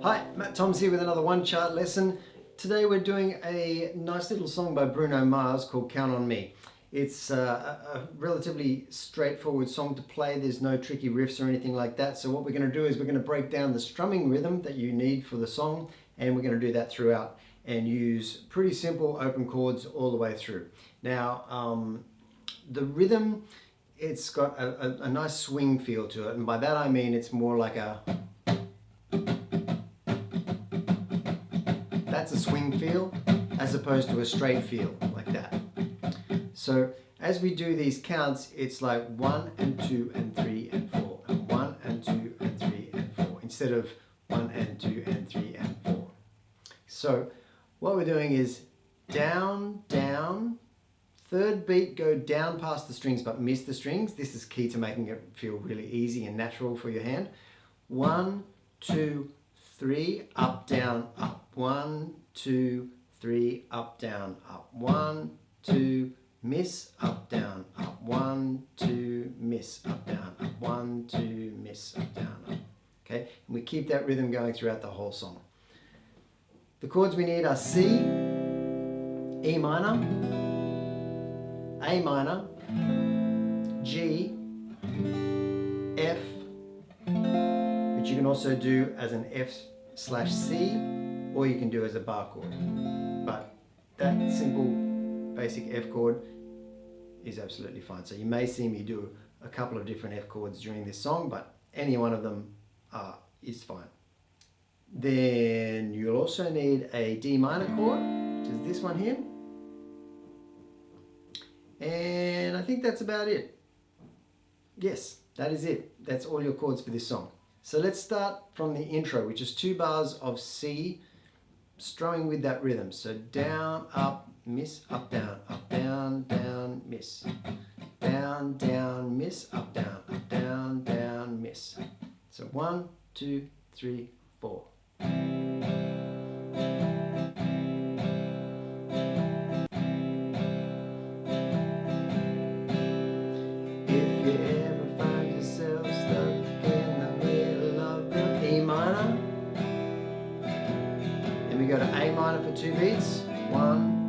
Hi, Matt Toms here with another one chart lesson. Today we're doing a nice little song by Bruno Mars called Count on Me. It's a relatively straightforward song to play. There's no tricky riffs or anything like that. So what we're going to do is we're going to break down the strumming rhythm that you need for the song, and we're going to do that throughout and use pretty simple open chords all the way through. Now, the rhythm, it's got a nice swing feel to it, and by that I mean it's more like a... That's a swing feel as opposed to a straight feel like that. So as we do these counts, it's like 1 and 2 and 3 and 4 and 1 and 2 and 3 and 4 instead of 1 and 2 and 3 and 4. So what we're doing is down, down, third beat, go down past the strings but miss the strings. This is key to making it feel really easy and natural for your hand. 1, 2, 3, up, down, up. 1, 2, 3, up, down, up. 1, 2, miss, up, down, up. 1, 2, miss, up, down, up. 1, 2, miss, up, down, up. Okay, and we keep that rhythm going throughout the whole song. The chords we need are C, E minor, A minor, G, F, which you can also do as an F/C, or you can do as a bar chord. But that simple basic F chord is absolutely fine. So you may see me do a couple of different F chords during this song, but any one of them is fine. Then you'll also need a D minor chord, which is this one here. And I think that's about it. Yes, that is it. That's all your chords for this song. So let's start from the intro, which is 2 bars of C, strumming with that rhythm. So down, up, miss, up, down, miss. Down, down, miss, up, down, miss. So 1, 2, 3, 4. If you ever find yourself stuck in the middle of the E minor, we go to A minor for 2 beats, 1,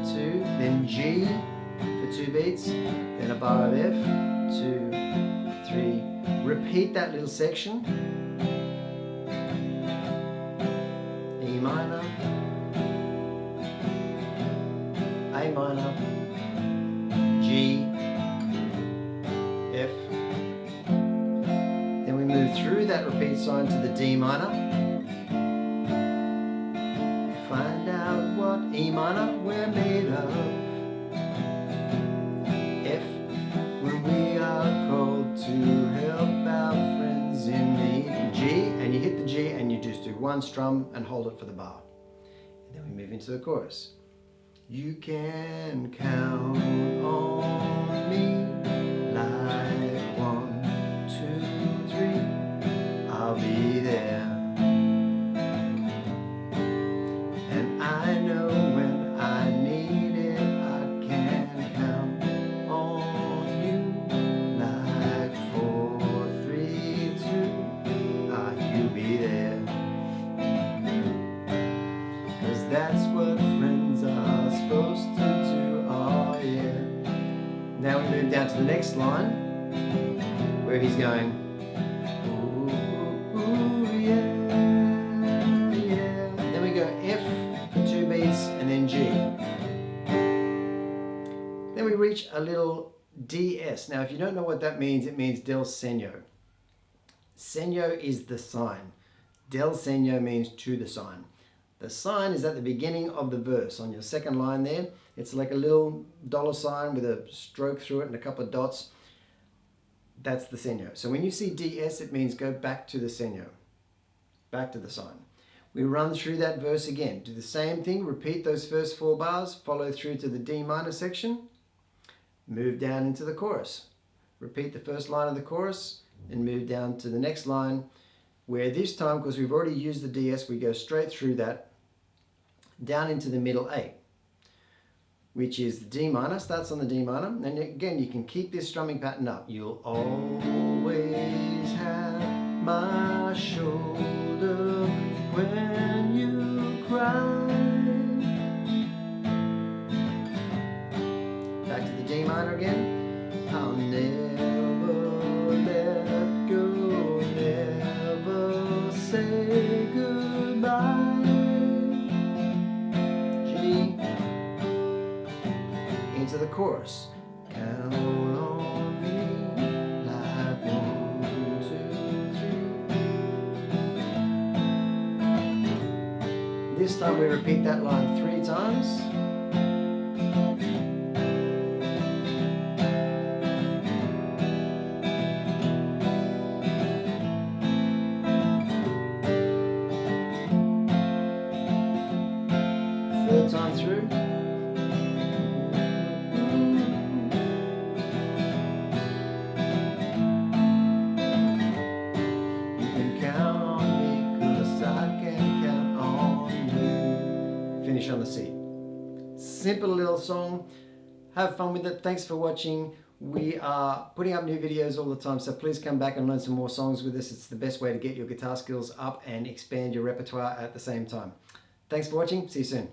2, then G for 2 beats, then a bar of F, 2, 3. Repeat that little section. E minor, A minor, G, F. Then we move through that repeat sign to the D minor. Find out what E minor we're made of. F, when we are called to help our friends in need. G, and you hit the G and you just do one strum and hold it for the bar. And then we move into the chorus. You can count on me like 1, 2, 3. I'll be there. That's what friends are supposed to do, oh yeah. Now we move down to the next line, where he's going, ooh, ooh, yeah, yeah. Then we go F for 2 beats, and then G. Then we reach a little DS. Now if you don't know what that means, it means del segno. Segno is the sign. Del segno means to the sign. The sign is at the beginning of the verse on your second line there. It's like a little $sign with a stroke through it and a couple of dots. That's the segno. So when you see DS, it means go back to the segno, back to the sign. We run through that verse again. Do the same thing, repeat those first 4 bars, follow through to the D minor section, move down into the chorus. Repeat the first line of the chorus, and move down to the next line, where this time, because we've already used the DS, we go straight through that, down into the middle 8, which is the D minor, starts on the D minor, and again you can keep this strumming pattern up. You'll always have my shoulder when you cry. Back to the D minor again. I'll never let go, never say goodbye. G. Into the chorus. Count on me like 1, 2, 3. This time we repeat that line 3 times. Third time through. You can count on me, 'cause I can count on you. Finish on the C. Simple little song. Have fun with it. Thanks for watching. We are putting up new videos all the time, so please come back and learn some more songs with us. It's the best way to get your guitar skills up and expand your repertoire at the same time. Thanks for watching. See you soon.